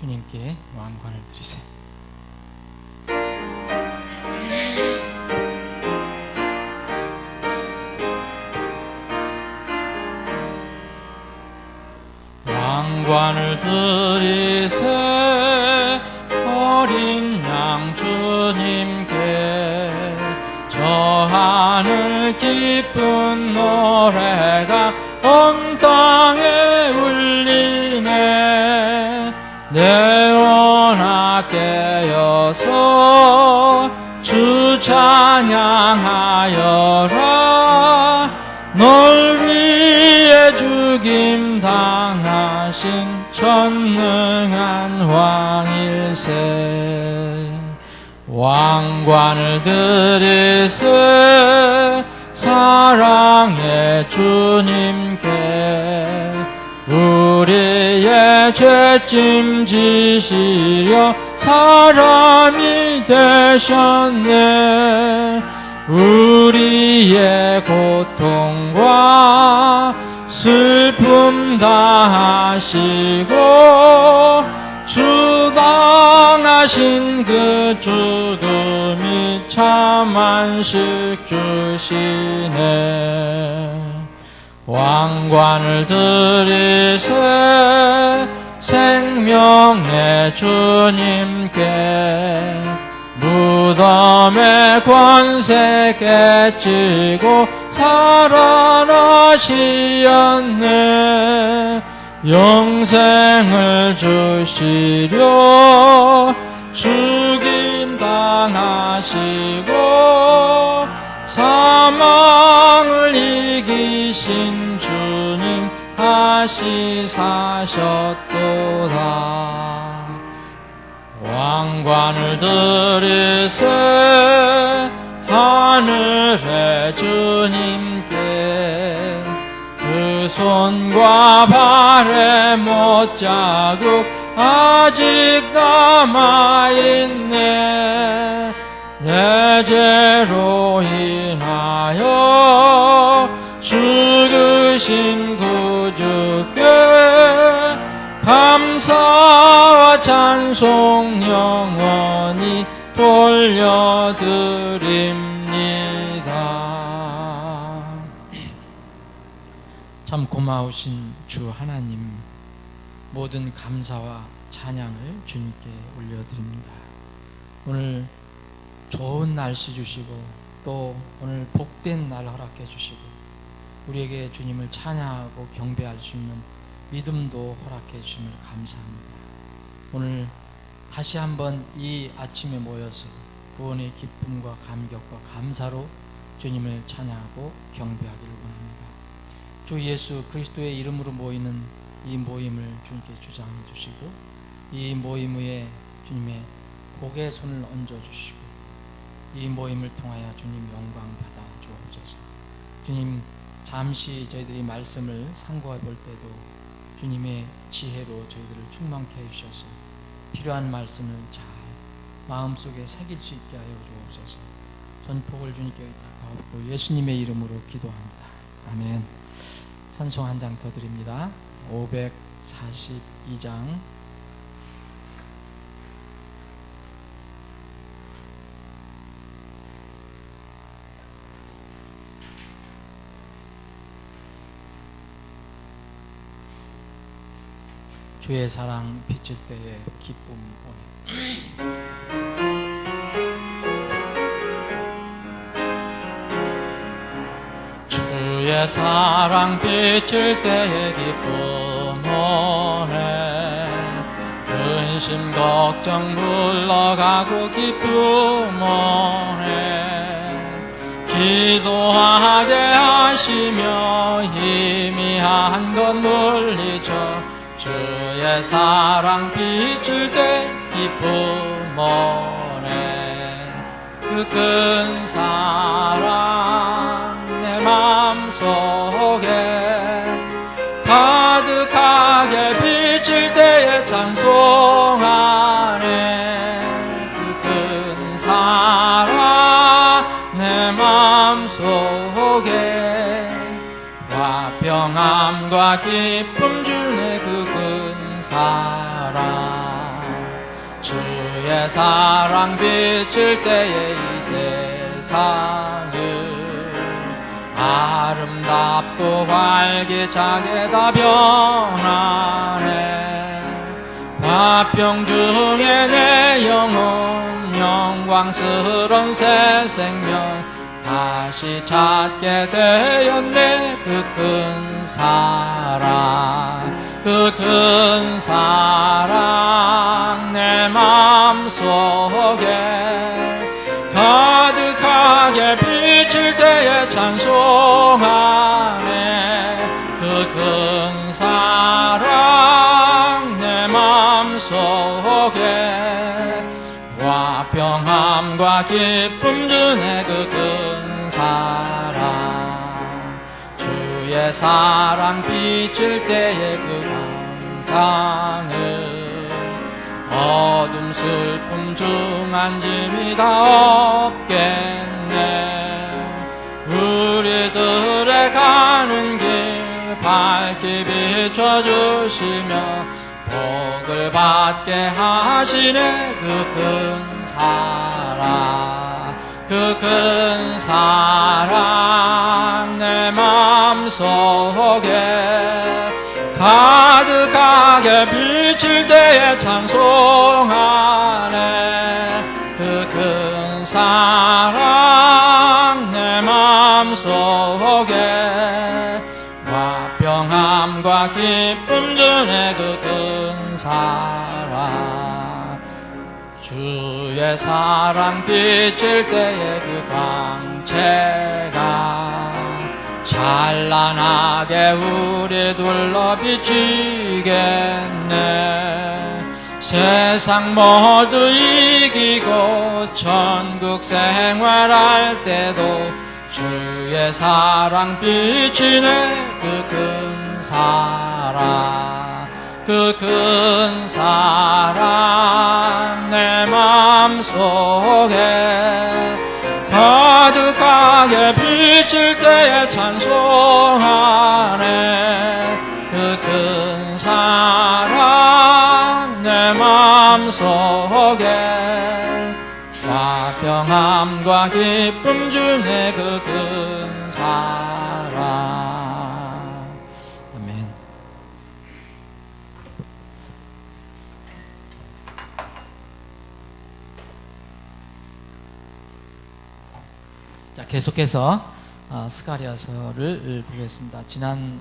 주님께 왕관을 드리세요. 왕관을 드리세 어린 양 주님께 저 하늘 기쁜 노래가 온 땅에 울리네. 내 원아 깨어서 주 찬양하여라. 널 위해 죽임 당하신 전능한 왕일세. 왕관을 드리세 사랑의 주님께 우리의 죄짐 지시려 사람이 되셨네. 우리의 고통과 슬픔 다 하시고 주당하신 그 죽음이 참 안식 주시네. 왕관을 드리세 생명의 주님께 무덤의 권세 깨치고 살아나시었네. 영생을 주시려 죽임 당하시고 사망을 이기신 주님 다시 사셨도다. 왕관을 드리세 하늘의 주님께 그 손과 발에 못자국 아직 남아있네. 내 죄로 인하여 죽으신 구주께 감사와 찬송 영원히 돌려드립니다. 참 고마우신 주 하나님, 모든 감사와 찬양을 주님께 올려드립니다. 오늘 좋은 날씨 주시고 또 오늘 복된 날 허락해 주시고 우리에게 주님을 찬양하고 경배할 수 있는 믿음도 허락해 주심을 감사합니다. 오늘 다시 한번 이 아침에 모여서 구원의 기쁨과 감격과 감사로 주님을 찬양하고 경배하기를 원합니다. 주 예수 그리스도의 이름으로 모이는 이 모임을 주님께 주장해 주시고 이 모임 위에 주님의 복의 손을 얹어 주시고 이 모임을 통하여 주님 영광 받아 주옵소서. 주님, 잠시 저희들이 말씀을 상고해 볼 때도 주님의 지혜로 저희들을 충만케 해주셔서 필요한 말씀을 잘 마음속에 새길 수 있게 하여 주옵소서. 전폭을 주님께 의탁하옵고 예수님의 이름으로 기도합니다. 아멘. 찬송 한 장 더 드립니다. 542장 주의 사랑 비칠 때의 기쁨 오네. 주의 사랑 비칠 때의 기쁨 오네. 근심 걱정 물러가고 기쁨 오네. 기도하게 하시며 희미한 것 물리쳐 주의 사랑 비출 때 기쁨 오네. 그 큰 사랑 내 마음속에 가득하게 비칠 때에 찬송하네. 그 큰 사랑 내 마음속에 화평함과 기쁨 주네. 그 큰 사랑 주의 사랑 비칠 때에 이 세상을 아름답고 활기차게 다 변하네. 화평 중에 내 영혼 영광스런 새 생명 다시 찾게 되었네. 그 큰 사랑, 그 큰 사랑 내 마음속에 가득하게 비칠 때에 찬송하네. 그 큰 사랑 내 마음속에 화평함과 기쁨 주네. 그 큰 사랑, 주의 사랑 비칠 때에 그 감상을 어둠 슬픔 중 안짐이 다 없겠네. 우리들의 가는 길 밝게 비춰주시며 복을 받게 하시네. 그 큰 사랑, 그 큰 사랑 내 마음속에 가득하게 비칠 때에 찬송하네. 그 큰 사랑 내 마음속에 화평함과 기쁨 주네. 그 큰 사랑, 주의 사랑 비칠 때에 그 광채가 찬란하게 우리 둘러 비치겠네. 세상 모두 이기고 천국 생활할 때도 주의 사랑 비치네. 그 큰 사랑, 그 큰 사랑 내 마음속에 가득하게 비칠 때에 찬송하네. 그 큰 사랑 내 마음속에 화평함과 기쁨 주네. 그 큰 사랑. 아멘. 자, 계속해서 스가랴서를 보겠습니다. 지난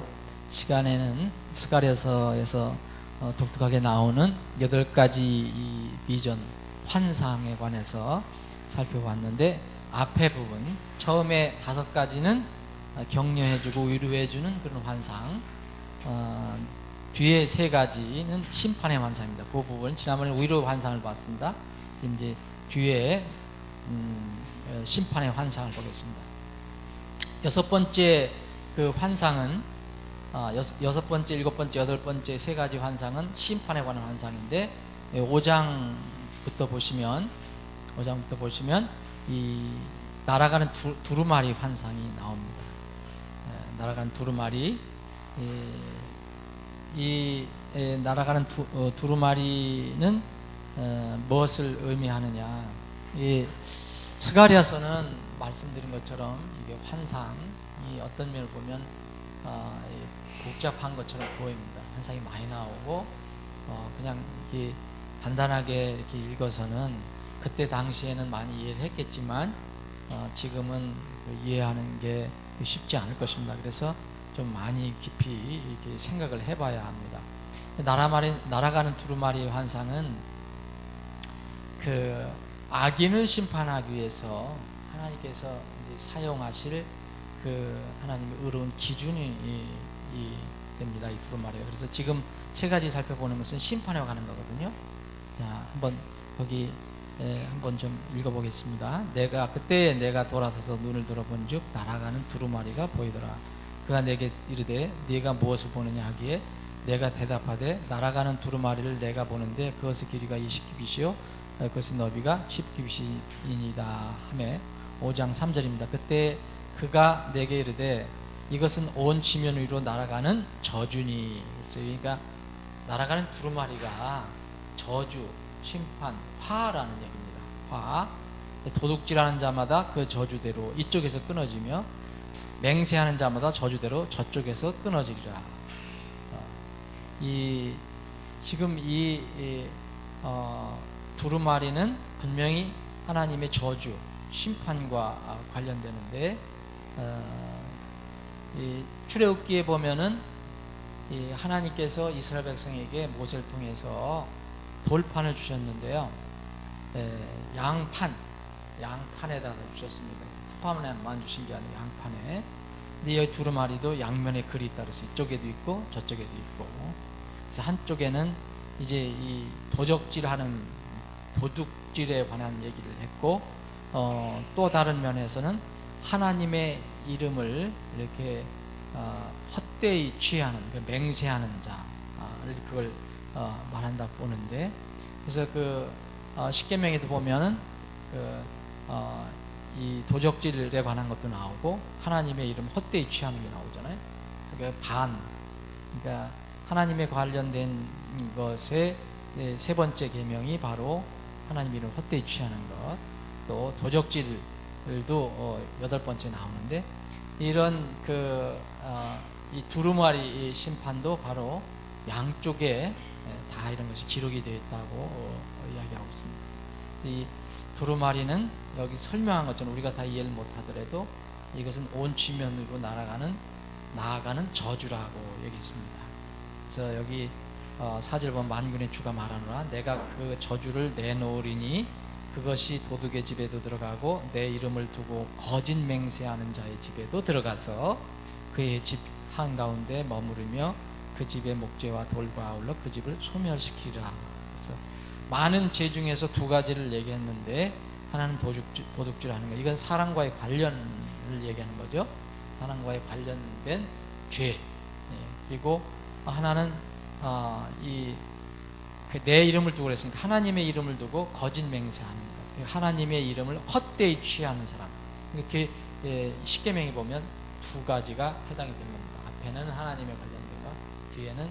시간에는 스가랴서에서 독특하게 나오는 8가지 이 비전, 환상에 관해서 살펴봤는데, 앞에 부분 처음에 5가지는 격려해주고 위로해주는 그런 환상, 뒤에 3가지는 심판의 환상입니다. 그 부분 지난번에 위로 환상을 봤습니다. 이제 뒤에 심판의 환상을 보겠습니다. 6번째 그 환상은 6번째, 7번째, 8번째 3가지 환상은 심판에 관한 환상인데, 5장부터 보시면 이 날아가는 두루마리 환상이 나옵니다. 날아가는 두루마리, 이 날아가는 두루마리는 무엇을 의미하느냐? 이 스가랴서는 말씀드린 것처럼 이게 환상이 어떤 면을 보면 복잡한 것처럼 보입니다. 환상이 많이 나오고 그냥 이렇게 간단하게 이렇게 읽어서는 그때 당시에는 많이 이해를 했겠지만 지금은 이해하는 게 쉽지 않을 것입니다. 그래서 좀 많이 깊이 이렇게 생각을 해봐야 합니다. 날아가는 두루마리 환상은 그 악인을 심판하기 위해서 하나님께서 이제 사용하실 그 하나님의 의로운 기준이 됩니다. 이 두루마리가. 그래서 지금 3가지 살펴보는 것은 심판에 관한 거거든요. 자, 한번 거기 한번 좀 읽어보겠습니다. 그때 내가 돌아서서 눈을 들어본즉 날아가는 두루마리가 보이더라. 그가 내게 이르되 네가 무엇을 보느냐 하기에 내가 대답하되 날아가는 두루마리를 내가 보는데 그것의 길이가 20규빗이요 그것의 너비가 10규빗이니이다 하매 5장 3절입니다. 그때 그가 내게 이르되 이것은 온 지면 위로 날아가는 저주니. 그러니까 날아가는 두루마리가 저주, 심판, 화라는 얘기입니다. 화. 도둑질하는 자마다 그 저주대로 이쪽에서 끊어지며 맹세하는 자마다 저주대로 저쪽에서 끊어지리라. 지금 두루마리는 분명히 하나님의 저주, 심판과 관련되는데, 이 출애굽기에 보면은 하나님께서 이스라엘 백성에게 모세를 통해서 돌판을 주셨는데요, 양판에다가 주셨습니다. 푸파만만 주신 게 아니고 양판에. 근데 여기 두루마리도 양면에 글이 있다 그래서 이쪽에도 있고 저쪽에도 있고, 그래서 한쪽에는 이제 이 도둑질에 관한 얘기를 했고, 또 다른 면에서는 하나님의 이름을 이렇게 헛되이 취하는, 맹세하는 자를 그걸 말한다 보는데, 그래서 십계명에도 보면은 이 도적질에 관한 것도 나오고 하나님의 이름 헛되이 취하는 게 나오잖아요. 그러니까 하나님에 관련된 것의 세 번째 계명이 바로 하나님의 이름 헛되이 취하는 것, 또 도적질도 여덟 번째 나오는데, 이런 이 두루마리 심판도 바로 양쪽에 다 이런 것이 기록이 되어 있다고 이야기하고 있습니다. 이 두루마리는 여기 설명한 것처럼 우리가 다 이해를 못하더라도 이것은 온 지면으로 나아가는 저주라고 얘기했습니다. 그래서 여기 4절 보면 만군의 주가 말하노라, 내가 그 저주를 내놓으리니 그것이 도둑의 집에도 들어가고 내 이름을 두고 거짓 맹세하는 자의 집에도 들어가서 그의 집 한가운데 머무르며 그 집의 목재와 돌과 아울러 그 집을 소멸시키리라. 그래서 많은 죄 중에서 두 가지를 얘기했는데, 하나는 도둑질하는 거, 이건 사랑과의 관련을 얘기하는 거죠. 사랑과의 관련된 죄. 그리고 하나는 내 이름을 두고 그랬으니까 하나님의 이름을 두고 거짓 맹세하는 것, 하나님의 이름을 헛되이 취하는 사람. 이렇게 십계명에 보면 두 가지가 해당이 됩니다. 앞에는 하나님에 관련된 것, 뒤에는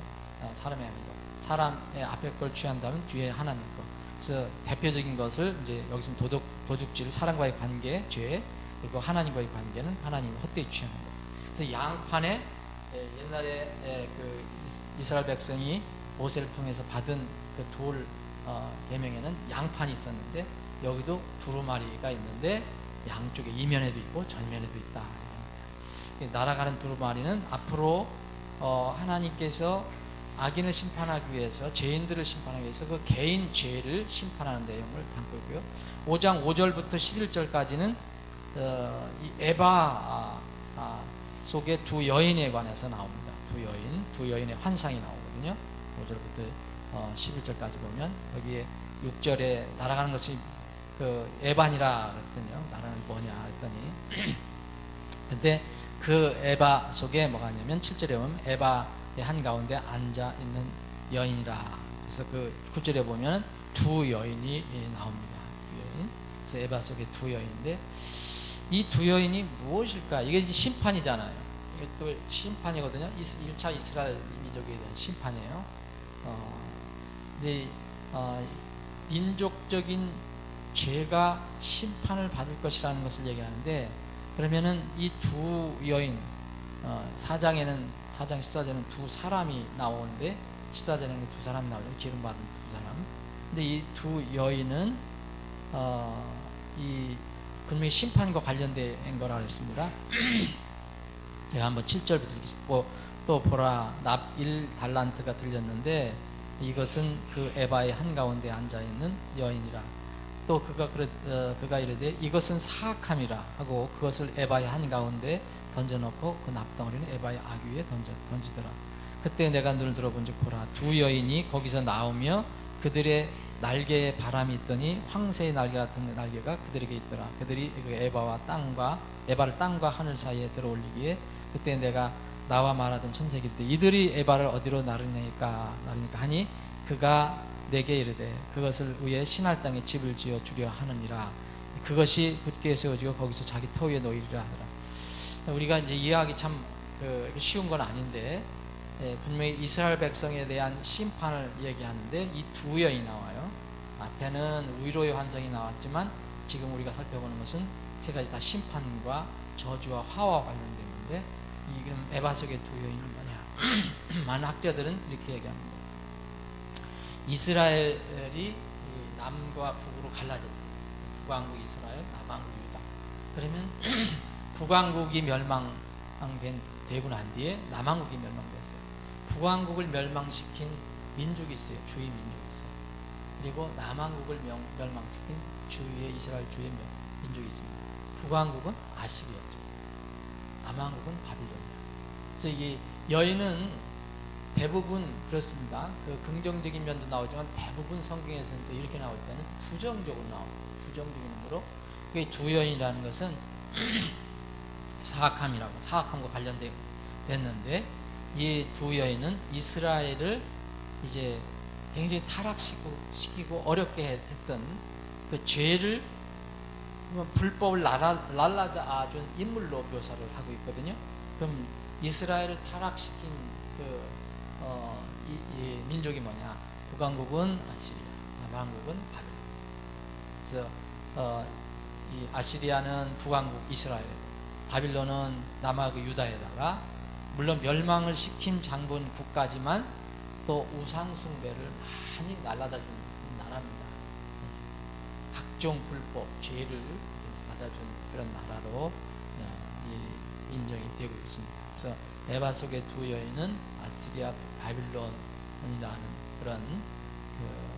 사람의 아니고, 사람의 앞에 걸 취한다면 뒤에 하나님 것. 그래서 대표적인 것을 이제 여기서는 도둑질, 사람과의 관계, 죄, 그리고 하나님과의 관계는 하나님을 헛되이 취하는 것. 그래서 양판에 옛날에 이스라엘 백성이 모세를 통해서 받은 그 돌 계명에는 양판이 있었는데, 여기도 두루마리가 있는데 양쪽에 이면에도 있고 전면에도 있다. 날아가는 두루마리는 앞으로 하나님께서 악인을 심판하기 위해서, 죄인들을 심판하기 위해서 그 개인 죄를 심판하는 내용을 담고 있고요. 5장 5절부터 11절까지는 이 에바 속의 두 여인에 관해서 나옵니다. 두 여인의 환상이 나오거든요. 5절부터 11절까지 보면 여기에 6절에 날아가는 것이 에반이라 그랬더니요. 날아가는 게 뭐냐 그랬더니 근데 그 에바 속에 뭐가 있냐면 7절에 보면 에바의 한가운데 앉아 있는 여인이라. 그래서 9절에 보면 두 여인이 나옵니다. 두 여인. 그래서 에바 속에 두 여인인데, 이 두 여인이 무엇일까? 이게 심판이잖아요. 이게 또 심판이거든요. 1차 이스라엘 민족에 대한 심판이에요. 근데 인족적인 죄가 심판을 받을 것이라는 것을 얘기하는데, 그러면은 이 두 여인, 4장에는 4장 14절에는 두 사람이 나오는데 14절에는 두 사람이 나오죠. 기름 받은 두 사람. 근데 이 두 여인은 이 분명히 심판과 관련된 거라 그랬습니다. 제가 한번 7절부터 읽고, 또 보라 납 1달란트가 들렸는데 이것은 그 에바의 한가운데 앉아있는 여인이라. 또 그가 이르되 이것은 사악함이라 하고 그것을 에바의 한가운데 던져놓고 그 납덩어리는 에바의 아귀에 던지더라. 그때 내가 눈을 들어본즉 보라 두 여인이 거기서 나오며 그들의 날개에 바람이 있더니 황새의 날개 같은 날개가 그들에게 있더라. 그들이 에바를 땅과 하늘 사이에 들어올리기에 그때 내가 나와 말하던 천사에게 이들이 에바를 어디로 나르니까 하니 그가 내게 이르되 그것을 위해 신할 땅에 집을 지어 주려 하느니라. 그것이 굳게 세워지고 거기서 자기 터 위에 놓이리라 하더라. 우리가 이제 이해하기 참 쉬운 건 아닌데, 분명히 이스라엘 백성에 대한 심판을 얘기하는데 이 두 여인이 나와요. 때는 위로의 환상이 나왔지만 지금 우리가 살펴보는 것은 세 가지 다 심판과 저주와 화와 관련되는데, 이건 에바석의 두 여인은 뭐냐? 많은 학자들은 이렇게 얘기합니다. 이스라엘이 남과 북으로 갈라졌어요. 북왕국 이스라엘, 남왕국 유다. 그러면 북왕국이 멸망되고 난 뒤에 남왕국이 멸망됐어요. 북왕국을 멸망시킨 민족이 있어요. 주의 민족이 있어요. 그리고 남왕국을 멸망시킨 주의 이스라엘 주의 민족이 있습니다. 북왕국은 아시리아죠. 남왕국은 바빌론이야. 그래서 이게 여인은 대부분 그렇습니다. 그 긍정적인 면도 나오지만 대부분 성경에서는 또 이렇게 나올 때는 부정적으로 나옵니다. 부정적인 의미로. 그 두 여인이라는 것은 사악함과 관련됐는데, 이 두 여인은 이스라엘을 이제 굉장히 타락시키고 어렵게 했던 그 죄를 불법을 날라다준 인물로 묘사를 하고 있거든요. 그럼 이스라엘을 타락시킨 이 민족이 뭐냐? 북왕국은 아시리아, 남왕국은 바빌론. 그래서 이 아시리아는 북왕국 이스라엘, 바빌론은 남왕국 유다에다가 물론 멸망을 시킨 장본 국가지만 또 우상 숭배를 많이 날라다준 나라입니다. 각종 불법 죄를 받아준 그런 나라로 인정이 되고 있습니다. 그래서 에바속의 두 여인은 아시리아, 바빌론이라는 그런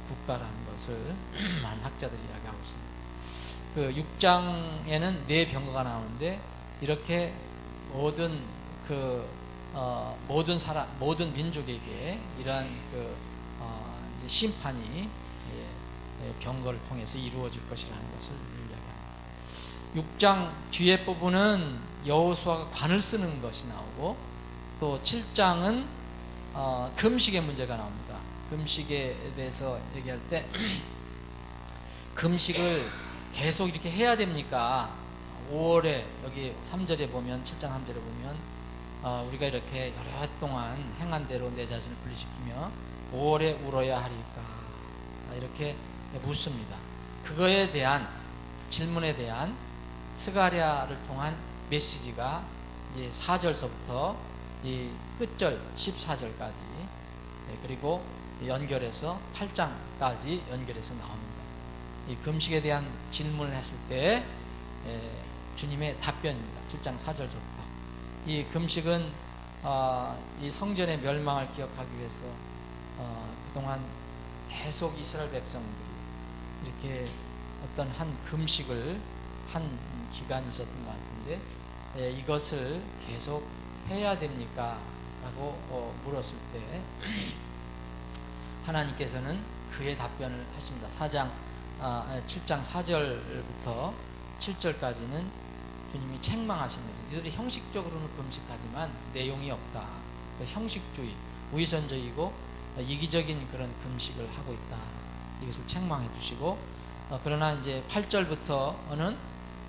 국가라는 것을 많은 학자들이 이야기하고 있습니다. 그 6장에는 네 병거가 나오는데, 이렇게 모든 민족에게 이러한 이제 심판이 병거를 통해서 이루어질 것이라는 것을 이야기합니다. 6장 뒤에 부분은 여호수아가 관을 쓰는 것이 나오고, 또 7장은 금식의 문제가 나옵니다. 금식에 대해서 얘기할 때 금식을 계속 이렇게 해야 됩니까? 5월에 여기 3절에 보면, 7장 3절에 보면 우리가 이렇게 여러 동안 행한 대로 내 자신을 분리시키며 5월에 울어야 하리까? 이렇게 묻습니다. 그거에 대한 질문에 대한 스가랴를 통한 메시지가 이제 4절서부터 이 끝절 14절까지, 그리고 연결해서 8장까지 연결해서 나옵니다. 이 금식에 대한 질문을 했을 때 주님의 답변입니다. 7장 4절서부터. 이 금식은 이 성전의 멸망을 기억하기 위해서 그동안 계속 이스라엘 백성들이 이렇게 어떤 한 금식을 한 기간이 있었던 것 같은데, 이것을 계속 해야 됩니까? 라고 물었을 때 하나님께서는 그의 답변을 하십니다. 7장 4절부터 7절까지는 주님이 책망하시는 거죠. 너희들이 형식적으로는 금식하지만 내용이 없다. 형식주의, 위선적이고 이기적인 그런 금식을 하고 있다. 이것을 책망해 주시고, 그러나 이제 8절부터는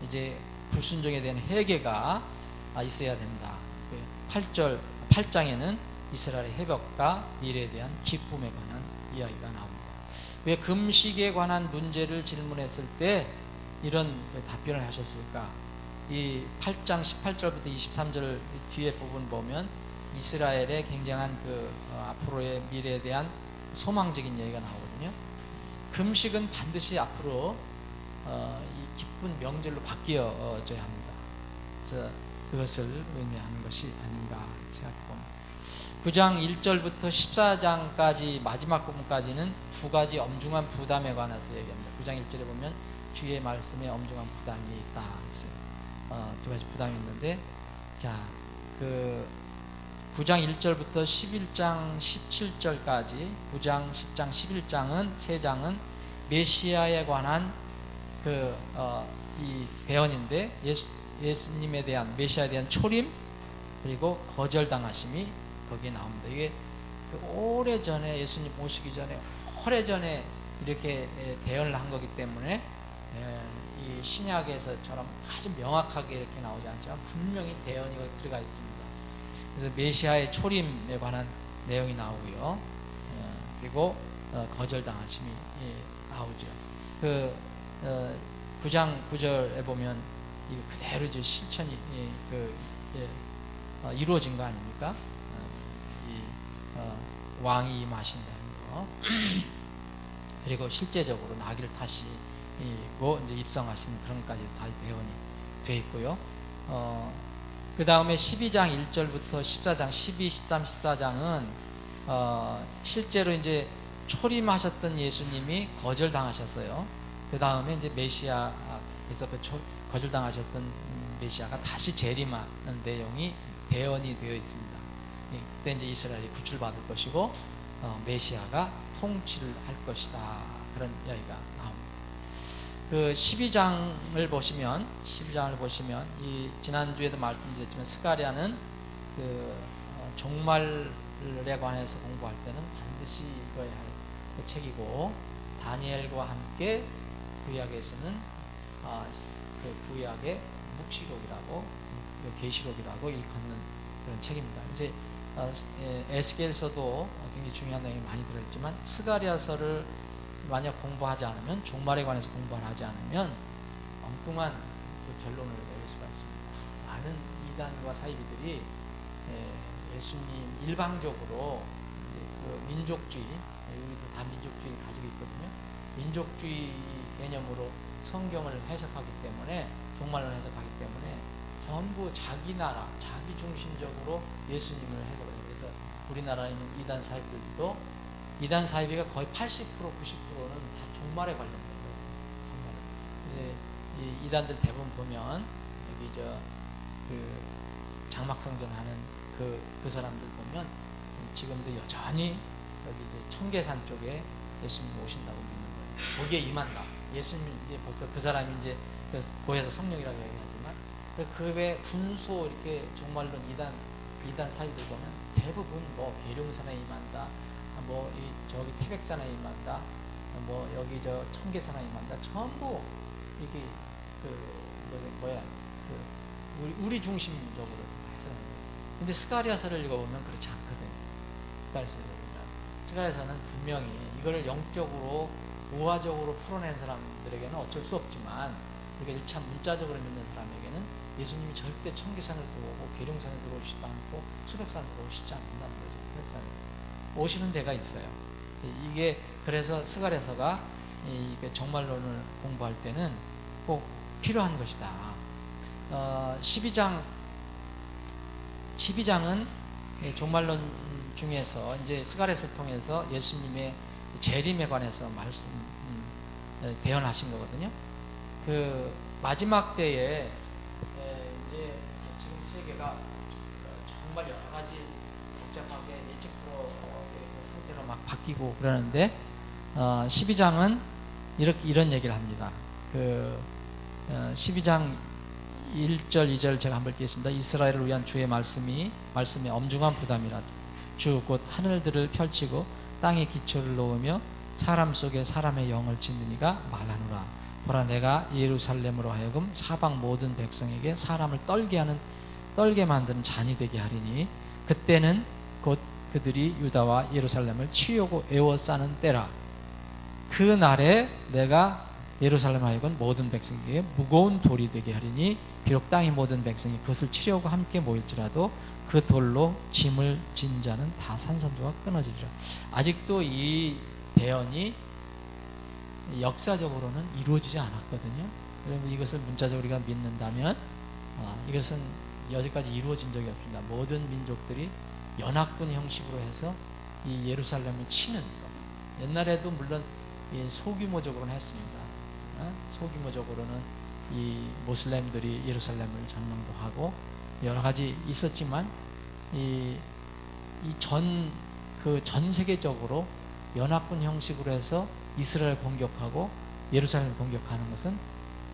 이제 불순종에 대한 회개가 있어야 된다. 8장에는 이스라엘의 회복과 미래에 대한 기쁨에 관한 이야기가 나옵니다. 왜 금식에 관한 문제를 질문했을 때 이런 답변을 하셨을까? 이 8장 18절부터 23절 뒤에 부분 보면 이스라엘의 굉장한 앞으로의 미래에 대한 소망적인 얘기가 나오거든요. 금식은 반드시 앞으로 이 기쁜 명절로 바뀌어져야 합니다. 그래서 그것을 의미하는 것이 아닌가 생각합니다. 9장 1절부터 14장까지 마지막 부분까지는 두 가지 엄중한 부담에 관해서 얘기합니다. 9장 1절에 보면 주의 말씀에 엄중한 부담이 있다. 두 가지 부담이 있는데, 자, 9장 1절부터 11장 17절까지 9장, 10장, 11장은 세 장은 메시아에 관한 이 배언인데, 예수님에 대한 메시아에 대한 초림 그리고 거절당하심이 거기에 나옵니다. 이게 오래전에 예수님 오시기 전에 오래전에 이렇게 대언을 한 거기 때문에 이 신약에서처럼 아주 명확하게 이렇게 나오지 않지만 분명히 대언이 들어가 있습니다. 그래서 메시아의 초림에 관한 내용이 나오고요. 그리고 거절당하심이 나오죠. 그 9장 9절에 보면 이거 그대로 이제 실천이 이루어진 거 아닙니까? 왕이 임하신다는 거. 그리고 실제적으로 나귀를 타시고 이제 입성하시는 그런 것까지 다 대언이 되어 있고요. 그 다음에 12장 1절부터 14장 12, 13, 14장은 실제로 이제 초림하셨던 예수님이 거절당하셨어요. 그 다음에 이제 메시아에서 거절당하셨던 메시아가 다시 재림하는 내용이 대언이 되어 있습니다. 그때 이제 이스라엘이 구출받을 것이고 메시아가 통치를 할 것이다, 그런 이야기가 나옵니다. 그 12장을 보시면 이 지난주에도 말씀드렸지만 스가랴는 그 종말에 관해서 공부할 때는 반드시 읽어야 할 그 책이고, 다니엘과 함께 구약에서는 그 구약의 묵시록이라고, 계시록이라고 일컫는 그런 책입니다. 이제 에스겔서도 굉장히 중요한 내용이 많이 들어있지만 스가랴서를 만약 공부하지 않으면, 종말에 관해서 공부를 하지 않으면 엉뚱한 그 결론을 내릴 수가 있습니다. 많은 이단과 사이비들이 예수님 일방적으로 그 민족주의, 우리도 다 민족주의를 가지고 있거든요. 민족주의 개념으로 성경을 해석하기 때문에, 종말론을 해석하기 때문에 전부 자기 나라, 자기 중심적으로 예수님을 해석을 해요. 그래서 우리나라에 있는 이단 사이비들도, 이단 사이비가 거의 80%, 90%는 다 종말에 관련된 거예요. 이제 이 이단들 대부분 보면 여기 그 장막성전 하는 그 사람들 보면 지금도 여전히 여기 이제 청계산 쪽에 예수님 오신다고 믿는 거예요. 거기에 임한다. 예수님 이제 벌써 그 사람이 이제 고해서 성령이라고 얘기하지만, 그 외 군소 이렇게 종말론 이단 사이들 보면 대부분 뭐 계룡산에 임한다, 뭐 저기 태백산에 임한다, 뭐 여기 저 청계산에 임한다, 전부 이게 우리 중심적으로 해서. 근데 스가랴서를 읽어보면 그렇지 않거든요. 스가랴서를 보면, 스가랴서는 분명히 이거를 영적으로 우화적으로 풀어낸 사람들에게는 어쩔 수 없지만, 이게 1차 문자적으로 믿는 사람에게는 예수님이 절대 청계산을 들어오고 계룡산을 들어오시지도 않고 수백산을 들어오시지 않는다는 거죠. 수백산을 오시는 데가 있어요. 이게 그래서 스가랴서가 이게 종말론을 공부할 때는 꼭 필요한 것이다. 12장은 종말론 중에서 이제 스가랴서를 통해서 예수님의 재림에 관해서 대언하신 거거든요. 그 마지막 때에 이제 지금 세계가 정말 여러 가지 복잡하게 예측 상태로 막 바뀌고 그러는데, 12장은 이런 얘기를 합니다. 12장 1절 2절 제가 한번 읽겠습니다. 이스라엘을 위한 주의 말씀이 엄중한 부담이라. 주 곧 하늘들을 펼치고 땅에 기초를 놓으며 사람 속에 사람의 영을 짓는 이가 말하노라. 보라, 내가 예루살렘으로 하여금 사방 모든 백성에게 사람을 떨게 만드는 잔이 되게 하리니, 그때는 곧 그들이 유다와 예루살렘을 치려고 애워싸는 때라. 그 날에 내가 예루살렘 하여금 모든 백성에게 무거운 돌이 되게 하리니, 비록 땅의 모든 백성이 그것을 치려고 함께 모일지라도 그 돌로 짐을 진 자는 다 산산조각 끊어지리라. 아직도 이 대언이 역사적으로는 이루어지지 않았거든요. 그러면 이것을 문자적으로 우리가 믿는다면 이것은 여기까지 이루어진 적이 없습니다. 모든 민족들이 연합군 형식으로 해서 이 예루살렘을 치는 것. 옛날에도 물론 소규모적으로는 했습니다. 소규모적으로는 이 모슬렘들이 예루살렘을 점령도 하고 여러 가지 있었지만, 전 세계적으로 연합군 형식으로 해서 이스라엘 공격하고 예루살렘을 공격하는 것은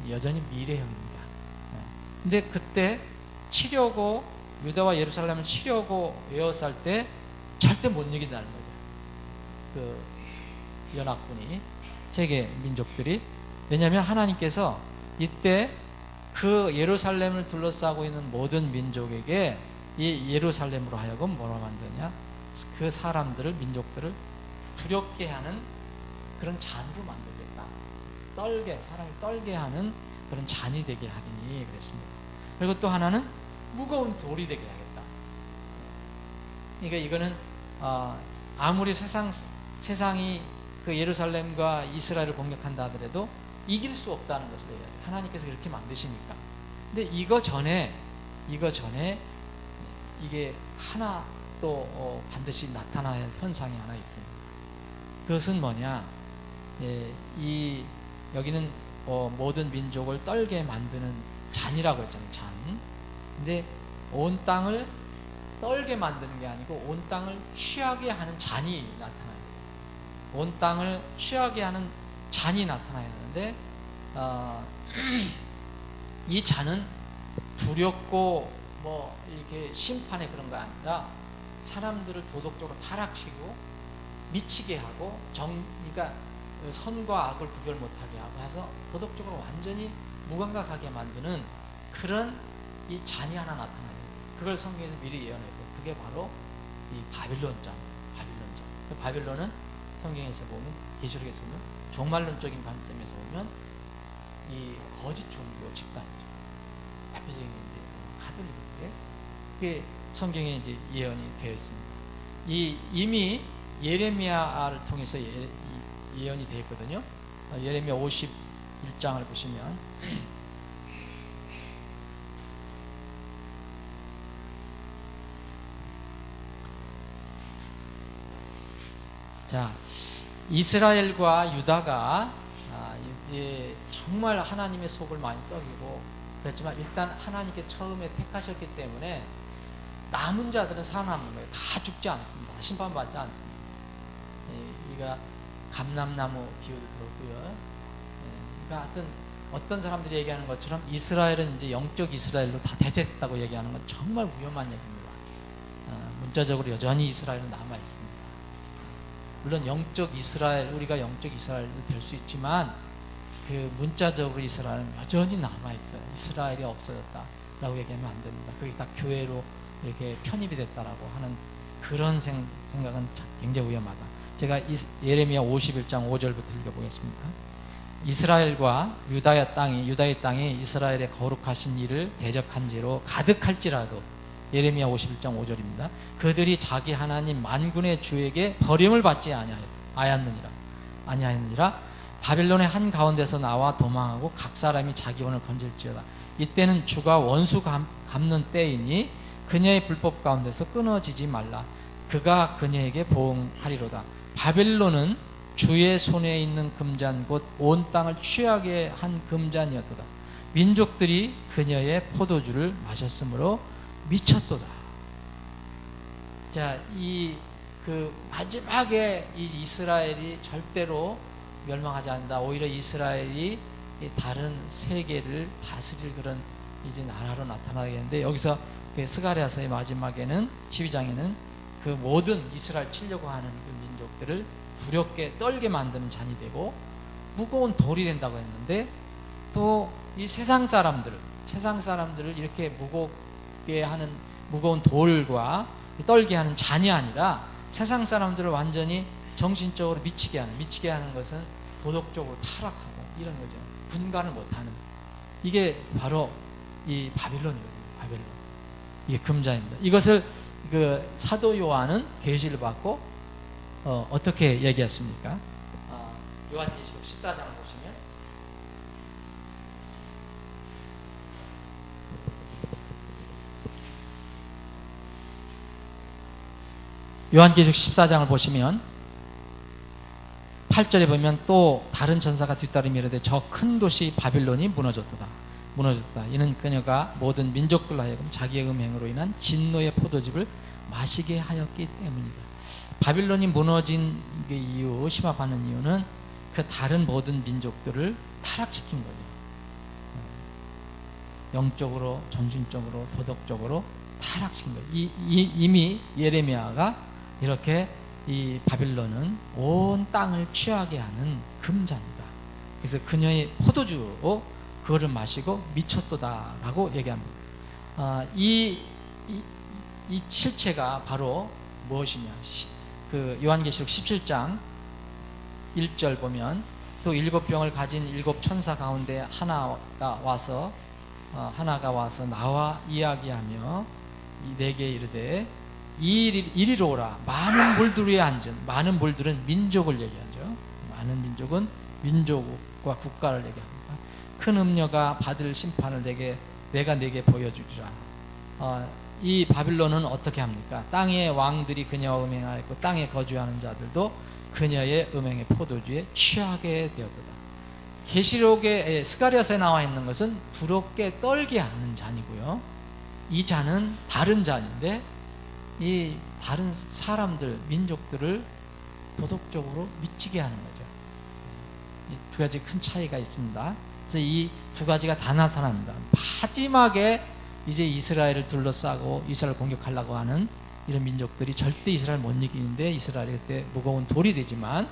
여전히 미래형입니다. 근데 그때 치려고, 유다와 예루살렘을 치려고 에워쌀 때 절대 못 이긴다는 거죠. 그 연합군이, 세계 민족들이. 왜냐하면 하나님께서 이때 그 예루살렘을 둘러싸고 있는 모든 민족에게 이 예루살렘으로 하여금 뭐라 만드냐, 그 사람들을, 민족들을 두렵게 하는 그런 잔으로 만들겠다. 사람을 떨게 하는 그런 잔이 되게 하리니 그랬습니다. 그리고 또 하나는 무거운 돌이 되게 하겠다. 그러니까 이거는 아무리 세상이 그 예루살렘과 이스라엘을 공격한다 하더라도 이길 수 없다는 것을 얘기하죠. 하나님께서 그렇게 만드시니까. 근데 이거 전에 이게 하나 또 반드시 나타나야 할 현상이 하나 있습니다. 그것은 뭐냐? 여기는 모든 민족을 떨게 만드는 잔이라고 했잖아요. 잔. 근데 온 땅을 떨게 만드는 게 아니고 온 땅을 취하게 하는 잔이 나타나요. 온 땅을 취하게 하는 잔이 나타나야 하는데 이 잔은 두렵고 이렇게 심판의 그런 거 아니라 사람들을 도덕적으로 타락시키고 미치게 하고 그러니까 선과 악을 구별 못하게 하고 해서 도덕적으로 완전히 무감각하게 만드는 그런 이 잔이 하나 나타나요. 그걸 성경에서 미리 예언했고 그게 바로 이 바빌론 잔. 바빌론은 성경에서 보면 계시록에서 보면 종말론적인 관점에서 보면 이 거짓 종교 집단이죠. 대표적인 가톨릭인데 그게 성경에 이제 예언이 되어 있습니다. 이미 예레미야를 통해서 예언이 되어 있거든요. 예레미야 51장을 보시면 자, 이스라엘과 유다가 정말 하나님의 속을 많이 썩이고 그렇지만 일단 하나님께 처음에 택하셨기 때문에 남은 자들은 살아남는 거예요. 다 죽지 않습니다. 다 심판받지 않습니다. 이가 감람나무 비유도 들었고요. 그러니까 어떤 사람들이 얘기하는 것처럼 이스라엘은 이제 영적 이스라엘로 다 대체했다고 얘기하는 건 정말 위험한 얘기입니다. 문자적으로 여전히 이스라엘은 남아 있습니다. 물론 영적 이스라엘, 우리가 영적 이스라엘도 될 수 있지만 그 문자적으로 이스라엘은 여전히 남아 있어요. 이스라엘이 없어졌다라고 얘기하면 안 됩니다. 그게 다 교회로 이렇게 편입이 됐다라고 하는 그런 생각은 굉장히 위험하다. 제가 예레미야 51장 5절부터 읽어보겠습니다. 이스라엘과 유다의 땅이 이스라엘의 거룩하신 일을 대적한지로 가득할지라도 예레미야 51장 5절입니다. 그들이 자기 하나님 만군의 주에게 버림을 받지 아니하였느니라. 바빌론의 한 가운데서 나와 도망하고 각 사람이 자기 혼을 건질지어다. 이때는 주가 원수 갚는 때이니 그녀의 불법 가운데서 끊어지지 말라. 그가 그녀에게 보응하리로다. 바빌론은 주의 손에 있는 금잔 곧 온 땅을 취하게 한 금잔이었도다. 민족들이 그녀의 포도주를 마셨으므로 미쳤도다. 자, 마지막에 이 이스라엘이 절대로 멸망하지 않는다. 오히려 이스라엘이 다른 세계를 다스릴 그런 이제 나라로 나타나겠는데 여기서 스가랴서의 마지막에는 12장에는 그 모든 이스라엘 치려고 하는 그 민족들을 두렵게 떨게 만드는 잔이 되고 무거운 돌이 된다고 했는데 또 이 세상 사람들을 이렇게 무겁게 하는 무거운 돌과 떨게 하는 잔이 아니라 세상 사람들을 완전히 정신적으로 미치게 하는 것은 도덕적으로 타락하고 이런 거죠. 분간을 못하는 이게 바로 이 바빌론이거든요. 바빌론. 이게 금자입니다. 이것을 그 사도 요한은 계시를 받고 어떻게 얘기했습니까? 요한계시록 14장을 보시면 요한계시록 14장을 보시면 8절에 보면 또 다른 전사가 뒤따르며 이르되 저 큰 도시 바빌론이 무너졌다. 이는 그녀가 모든 민족들로 하여금 자기의 음행으로 인한 진노의 포도즙을 마시게 하였기 때문이다. 바빌론이 무너진 이유, 심합하는 이유는 그 다른 모든 민족들을 타락시킨 거죠. 영적으로, 정신적으로, 도덕적으로 타락시킨 거죠. 이미 예레미야가 이렇게 이 바빌론은 온 땅을 취하게 하는 금잔이다. 그래서 그녀의 포도주로 그거를 마시고 미쳤도다라고 얘기합니다. 이 실체가 바로 무엇이냐? 그 요한계시록 17장 1절 보면 또 7병을 가진 7천사 가운데 하나가 와서 나와 이야기하며 내게 이르되 이리로 오라. 많은 물들 위에 앉은, 많은 물들은 민족을 얘기하죠. 많은 민족은 민족과 국가를 얘기합니다. 큰 음녀가 받을 심판을 내가 내게 보여주리라. 이 바빌론은 어떻게 합니까? 땅의 왕들이 그녀와 음행하였고 땅에 거주하는 자들도 그녀의 음행의 포도주에 취하게 되었도다. 계시록의 스가랴서에 나와 있는 것은 부럽게 떨게 하는 잔이고요. 이 잔은 다른 잔인데 이 다른 사람들, 민족들을 도덕적으로 미치게 하는 거죠. 이 두 가지 큰 차이가 있습니다. 그래서 이 두 가지가 다 나타납니다. 마지막에 이제 이스라엘을 둘러싸고 이스라엘을 공격하려고 하는 이런 민족들이 절대 이스라엘 못 이기는데 이스라엘이 그때 무거운 돌이 되지만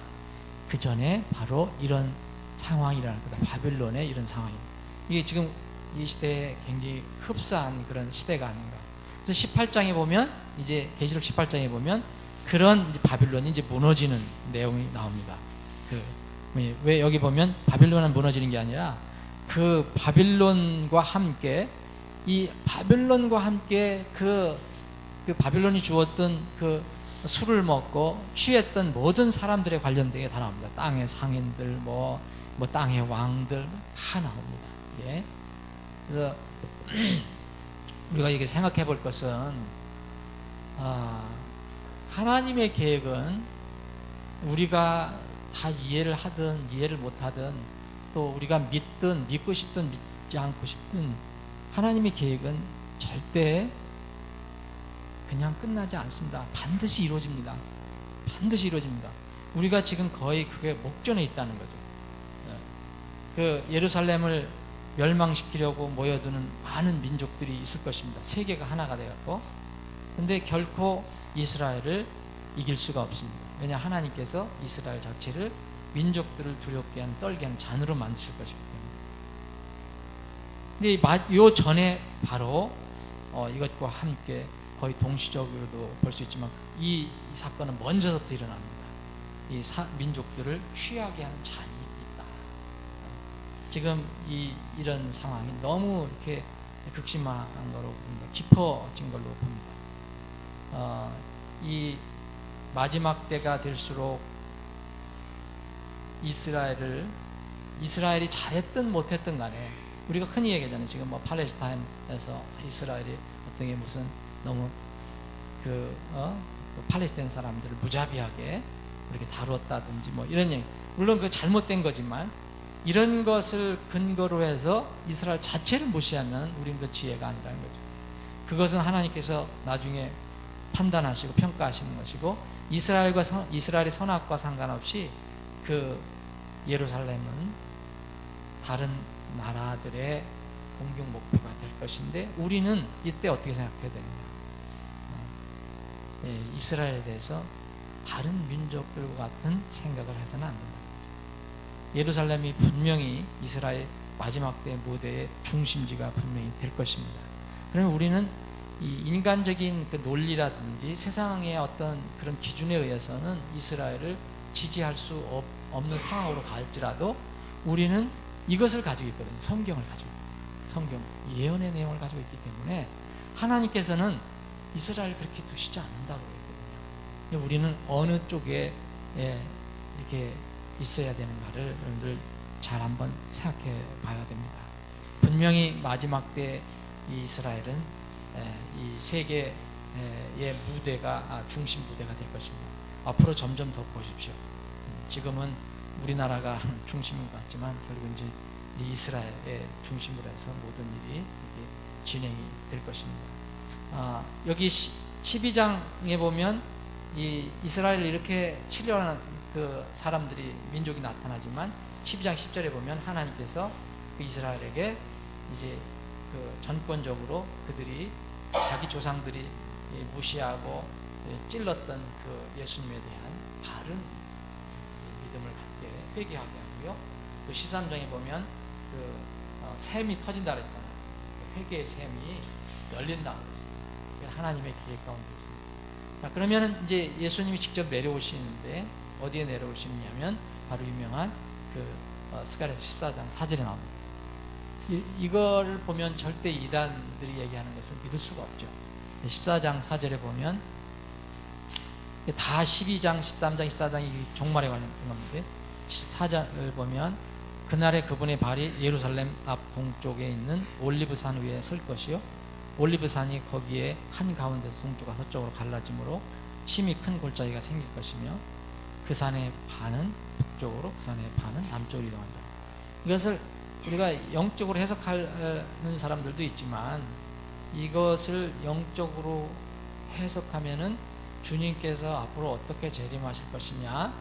그 전에 바로 이런 상황이 일어날 거다. 바빌론의 이런 상황입니다. 이게 지금 이 시대에 굉장히 흡사한 그런 시대가 아닌가. 그래서 18장에 보면 이제 계시록 18장에 보면 그런 이제 바빌론이 이제 무너지는 내용이 나옵니다. 왜 여기 보면 바빌론은 무너지는 게 아니라 그 바빌론과 함께 이 바빌론과 함께 그 바빌론이 주었던 그 술을 먹고 취했던 모든 사람들에 관련된 게 다 나옵니다. 땅의 상인들, 뭐 땅의 왕들 다 나옵니다. 예. 그래서 우리가 이게 생각해 볼 것은 하나님의 계획은 우리가 다 이해를 하든 이해를 못하든 또 우리가 믿든 믿고 싶든 믿지 않고 싶든 하나님의 계획은 절대 그냥 끝나지 않습니다. 반드시 이루어집니다. 반드시 이루어집니다. 우리가 지금 거의 그게 목전에 있다는 거죠. 그 예루살렘을 멸망시키려고 모여드는 많은 민족들이 있을 것입니다. 세계가 하나가 되었고, 근데 결코 이스라엘을 이길 수가 없습니다. 왜냐, 하나님께서 이스라엘 자체를 민족들을 두렵게 하는, 떨게 하는 잔으로 만드실 것이기 때문에. 근데 요 전에 바로 이것과 함께 거의 동시적으로도 볼 수 있지만 이 사건은 먼저부터 일어납니다. 이 민족들을 취하게 하는 잔이 있다. 지금 이런 상황이 너무 이렇게 극심한 거로 봅니다. 깊어진 걸로 봅니다. 이 마지막 때가 될수록 이스라엘이 잘했든 못했든 간에 우리가 흔히 얘기하잖아요. 지금 뭐 팔레스타인에서 이스라엘이 어떤 게 무슨 너무 팔레스타인 사람들을 무자비하게 이렇게 다루었다든지 뭐 이런 얘기. 물론 그 잘못된 거지만 이런 것을 근거로 해서 이스라엘 자체를 무시하면 우리는 그 지혜가 아니라는 거죠. 그것은 하나님께서 나중에 판단하시고 평가하시는 것이고 이스라엘의 선악과 상관없이 그 예루살렘은 다른 나라들의 공격 목표가 될 것인데 우리는 이때 어떻게 생각해야 되느냐. 이스라엘에 대해서 다른 민족들과 같은 생각을 해서는 안 된다. 예루살렘이 분명히 이스라엘 마지막 때 무대의 중심지가 분명히 될 것입니다. 그러면 우리는 이 인간적인 그 논리라든지 세상의 어떤 그런 기준에 의해서는 이스라엘을 지지할 수 없는 상황으로 갈지라도 우리는 이것을 가지고 있거든요. 성경을 가지고 있거든요. 성경, 예언의 내용을 가지고 있기 때문에 하나님께서는 이스라엘을 그렇게 두시지 않는다고 했거든요. 우리는 어느 쪽에 이렇게 있어야 되는가를 여러분들 잘 한번 생각해 봐야 됩니다. 분명히 마지막 때 이 이스라엘은 이 세계의 무대가 중심 무대가 될 것입니다. 앞으로 점점 더 보십시오. 지금은 우리나라가 중심인 것 같지만 결국 이제 이스라엘의 중심으로 해서 모든 일이 이렇게 진행이 될 것입니다. 여기 12장에 보면 이 이스라엘을 이렇게 치려는 그 사람들이 민족이 나타나지만 12장 10절에 보면 하나님께서 그 이스라엘에게 이제 그 전권적으로 그들이 자기 조상들이 무시하고 찔렀던 그 예수님에 대한 바른 믿음을 갖게 회개하게 하고요. 그 13장에 보면 그 샘이 터진다 그랬잖아요. 회개의 샘이 열린다고 그랬어요. 하나님의 계획 가운데 있습니다. 자, 그러면은 이제 예수님이 직접 내려오시는데 어디에 내려오시느냐면 바로 유명한 스가랴서 14장 4절에 나옵니다. 이거를 보면 절대 이단들이 얘기하는 것을 믿을 수가 없죠. 14장 4절에 보면 다 12장, 13장, 14장이 종말에 관련된 건데 4장을 보면 그날에 그분의 발이 예루살렘 앞 동쪽에 있는 올리브산 위에 설 것이요 올리브산이 거기에 한가운데서 동쪽과 서쪽으로 갈라지므로 심히 큰 골짜기가 생길 것이며 그 산의 반은 북쪽으로 그 산의 반은 남쪽으로 이동한다. 이것을 우리가 영적으로 해석하는 사람들도 있지만 이것을 영적으로 해석하면은 주님께서 앞으로 어떻게 재림하실 것이냐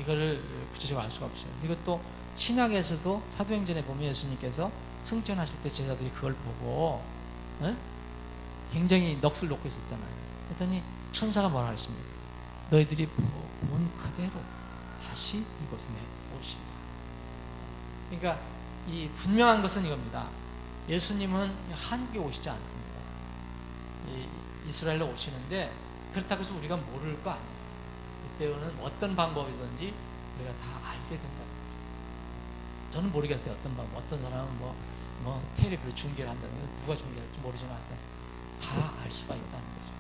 이거를 구체적으로 알 수가 없어요. 이것도 신약에서도 사도행전에 보면 예수님께서 승천하실 때 제자들이 그걸 보고 굉장히 넋을 놓고 있었잖아요. 그랬더니 천사가 뭐라 했습니까? 너희들이 본 그대로 다시 이곳에 오시라. 그러니까 이 분명한 것은 이겁니다. 예수님은 한국에 오시지 않습니다. 이스라엘로 오시는데 그렇다고 해서 우리가 모를 거 아니에요. 그때는 어떤 방법이든지 우리가 다 알게 된다. 저는 모르겠어요. 어떤 방법. 어떤 사람은 뭐 텔레비로 중계를 한다는 거 누가 중계할지 모르지만 다 알 수가 있다는 거죠.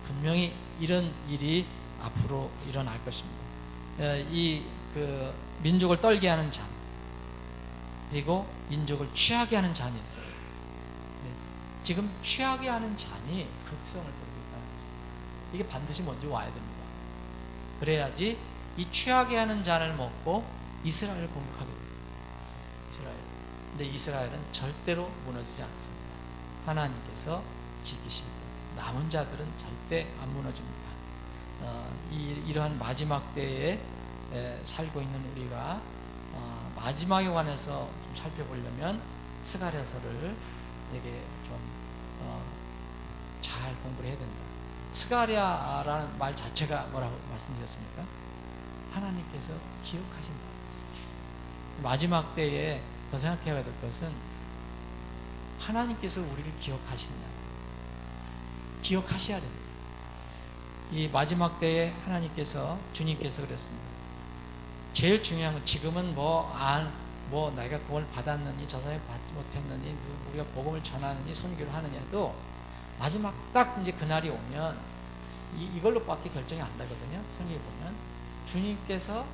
분명히 이런 일이 앞으로 일어날 것입니다. 이 민족을 떨게 하는 잔 그리고 민족을 취하게 하는 잔이 있어요. 지금 취하게 하는 잔이 극성을 부르고 있다는 거죠. 이게 반드시 먼저 와야 됩니다. 그래야지 이 취하게 하는 잔을 먹고 이스라엘을 공격하게 됩니다. 이스라엘. 근데 이스라엘은 절대로 무너지지 않습니다. 하나님께서 지키십니다. 남은 자들은 절대 안 무너집니다. 이러한 마지막 때에 살고 있는 우리가 마지막에 관해서 좀 살펴보려면 스가랴서를 이게 좀 잘 공부를 해야 된다. 스가랴라는 말 자체가 뭐라고 말씀드렸습니까? 하나님께서 기억하신다. 마지막 때에 더 생각해야 될 것은 하나님께서 우리를 기억하시느냐. 기억하셔야 됩니다. 이 마지막 때에 하나님께서 주님께서 그랬습니다. 제일 중요한 건 지금은 내가 그걸 받았느니 저 사람이 받지 못했느니 우리가 복음을 전하느니 선교를 하느냐도 마지막 딱 이제 그날이 오면 이걸로밖에 결정이 안 나거든요. 성경에 보면 주님께서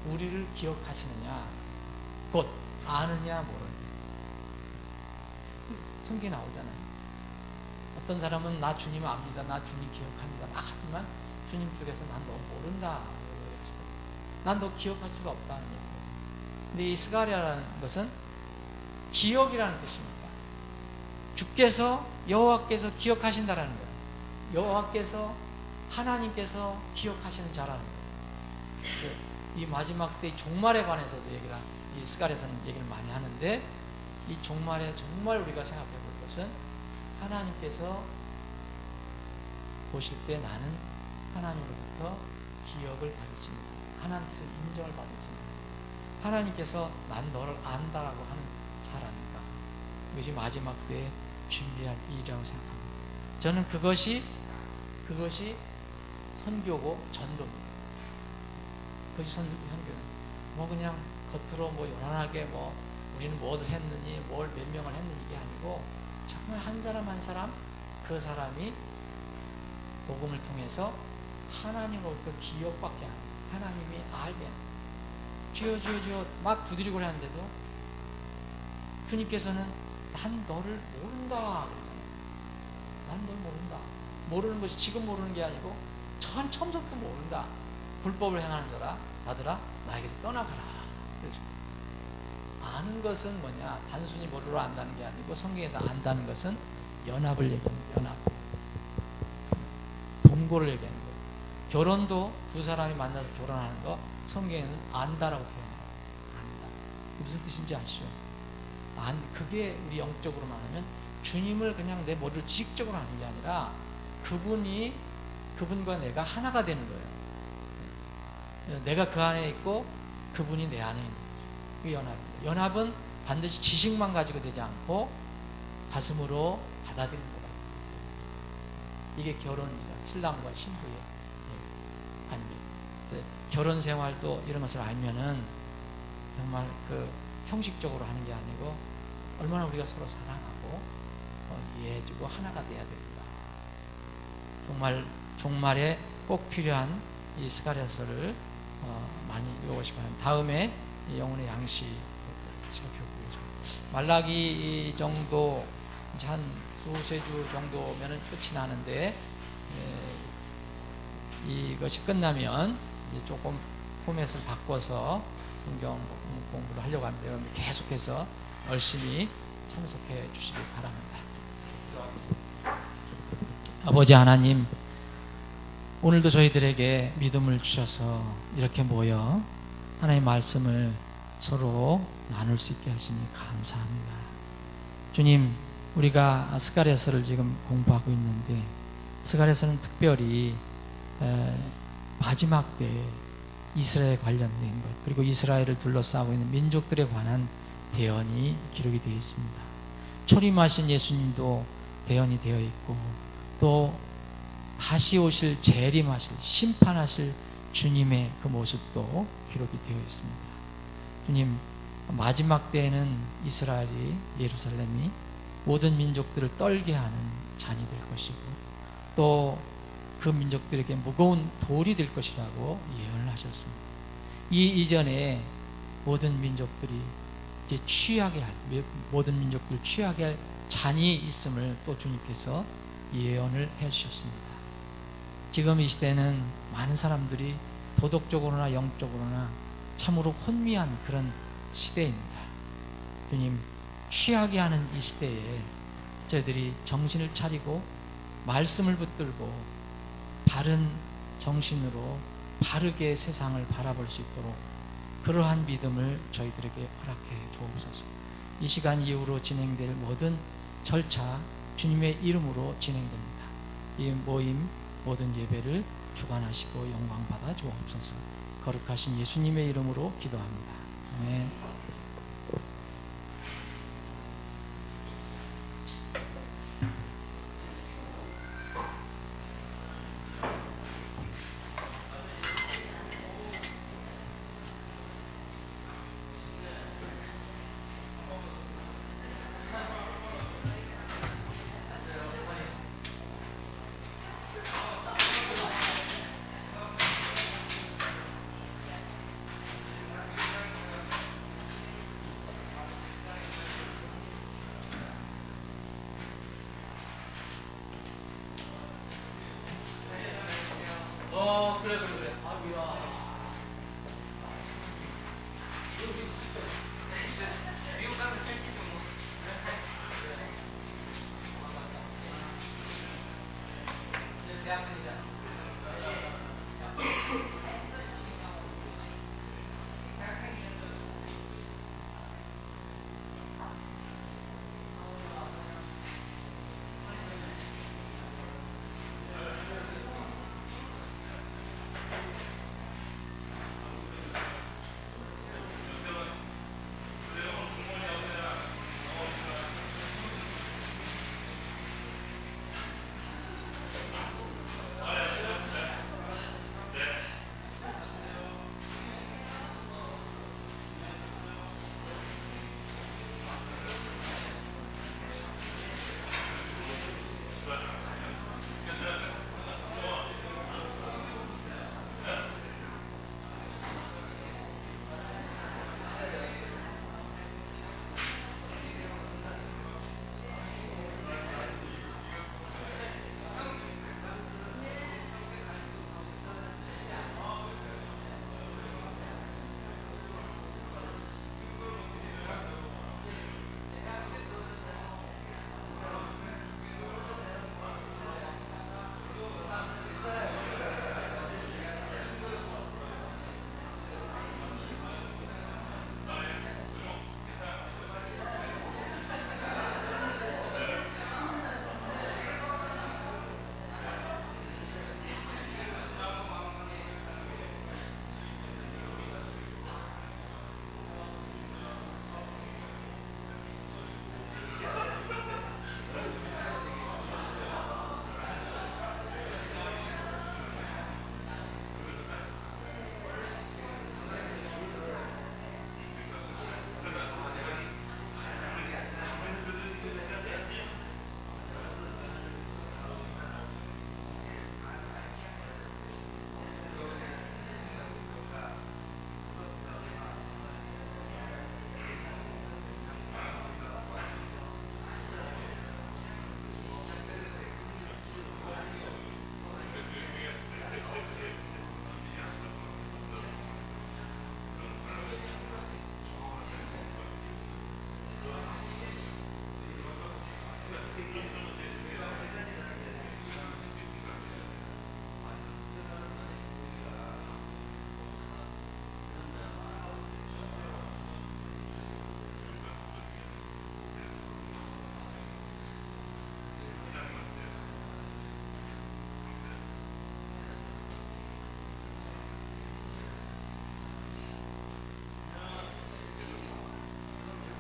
우리를 기억하시느냐 곧 아느냐 모르느냐 성경에 나오잖아요. 어떤 사람은 나 주님 압니다. 나 주님 기억합니다. 하지만 주님 쪽에서 난 너 모른다. 난 너 기억할 수가 없다는 얘기예요. 근데 이 스가랴라는 것은 기억이라는 뜻입니다. 주께서 여호와께서 기억하신다라는 거예요. 여호와께서 하나님께서 기억하시는 자라는 거예요. 이 마지막 때 종말에 관해서도 이 스가랴서는 얘기를 많이 하는데 이 종말에 정말 우리가 생각해 볼 것은 하나님께서 보실 때 나는 하나님으로부터 기억을 받을 수 있는 사람, 하나님께서 인정을 받을 수 있는 사람, 하나님께서 난 너를 안다라고 하는 사람인가. 이것이 마지막 때에 준비할 일이라고 생각합니다. 저는 그것이 선교고 전도입니다. 그것이 선교는 그냥 겉으로 요란하게 우리는 뭘 했느니 몇 명을 했느니 이게 아니고 정말 한 사람 한 사람 그 사람이 복음을 통해서 하나님으로부터 기억받게 하는, 하나님이 알게 하는, 주여 주여 주여 막 두드리고 하는데도 주님께서는 난 너를 모른다 그러잖아요. 난 너를 모른다. 모르는 것이 지금 모르는 게 아니고 처음부터 모른다. 불법을 행하는 자라 아들아 나에게서 떠나가라. 그렇죠. 아는 것은 뭐냐? 단순히 머리로 안다는 게 아니고 성경에서 안다는 것은 연합을 얘기합니다. 연합. 동거를 얘기하는 거예요. 결혼도 두 사람이 만나서 결혼하는 거 성경에는 안다라고 표현해요. 안다. 무슨 뜻인지 아시죠? 그게 우리 영적으로 말하면 주님을 그냥 내 머리로 지식적으로 하는 게 아니라 그분과 내가 하나가 되는 거예요. 내가 그 안에 있고 그분이 내 안에 있는 거죠. 그게 연합입니다. 연합은 반드시 지식만 가지고 되지 않고 가슴으로 받아들이는 거가 있어요. 이게 결혼이죠. 신랑과 신부의 관계. 결혼 생활도 이런 것을 알면은 정말 그 형식적으로 하는 게 아니고 얼마나 우리가 서로 사랑하고 이해해주고 하나가 돼야 됩니다. 정말 종말에 꼭 필요한 이 스가랴서를 많이 읽어보시기 바랍니다. 다음에 영혼의 양식 살펴보죠. 말라기 정도 한 두세 주 정도면 끝이 나는데 이것이 끝나면 이제 조금 포맷을 바꿔서 성경 공부를 하려고 합니다. 여러분 계속해서 열심히 참석해 주시기 바랍니다. 아버지 하나님, 오늘도 저희들에게 믿음을 주셔서 이렇게 모여 하나님의 말씀을 서로 나눌 수 있게 하시니 감사합니다. 주님, 우리가 스가랴서를 지금 공부하고 있는데 스가랴서는 특별히 마지막 때에 이스라엘에 관련된 것, 그리고 이스라엘을 둘러싸고 있는 민족들에 관한 대언이 기록이 되어 있습니다. 초림하신 예수님도 대언이 되어 있고, 또 다시 오실 재림하실 심판하실 주님의 그 모습도 기록이 되어 있습니다. 주님, 마지막 때에는 이스라엘이, 예루살렘이 모든 민족들을 떨게 하는 잔이 될 것이고, 또 그 민족들에게 무거운 돌이 될 것이라고 예언을 하셨습니다. 이 이전에 모든 민족들이 이제 취하게 할, 모든 민족들 취하게 할 잔이 있음을 또 주님께서 예언을 해주셨습니다. 지금 이 시대는 많은 사람들이 도덕적으로나 영적으로나 참으로 혼미한 그런 시대입니다. 주님, 취하게 하는 이 시대에 저희들이 정신을 차리고 말씀을 붙들고 바른 정신으로 바르게 세상을 바라볼 수 있도록 그러한 믿음을 저희들에게 허락해 주옵소서. 이 시간 이후로 진행될 모든 절차 주님의 이름으로 진행됩니다. 이 모임 모든 예배를 주관하시고 영광 받아 주옵소서. 거룩하신 예수님의 이름으로 기도합니다. 아멘. 그래. 아이고야. 미국 가면 살찌 좀. 대학생이잖아.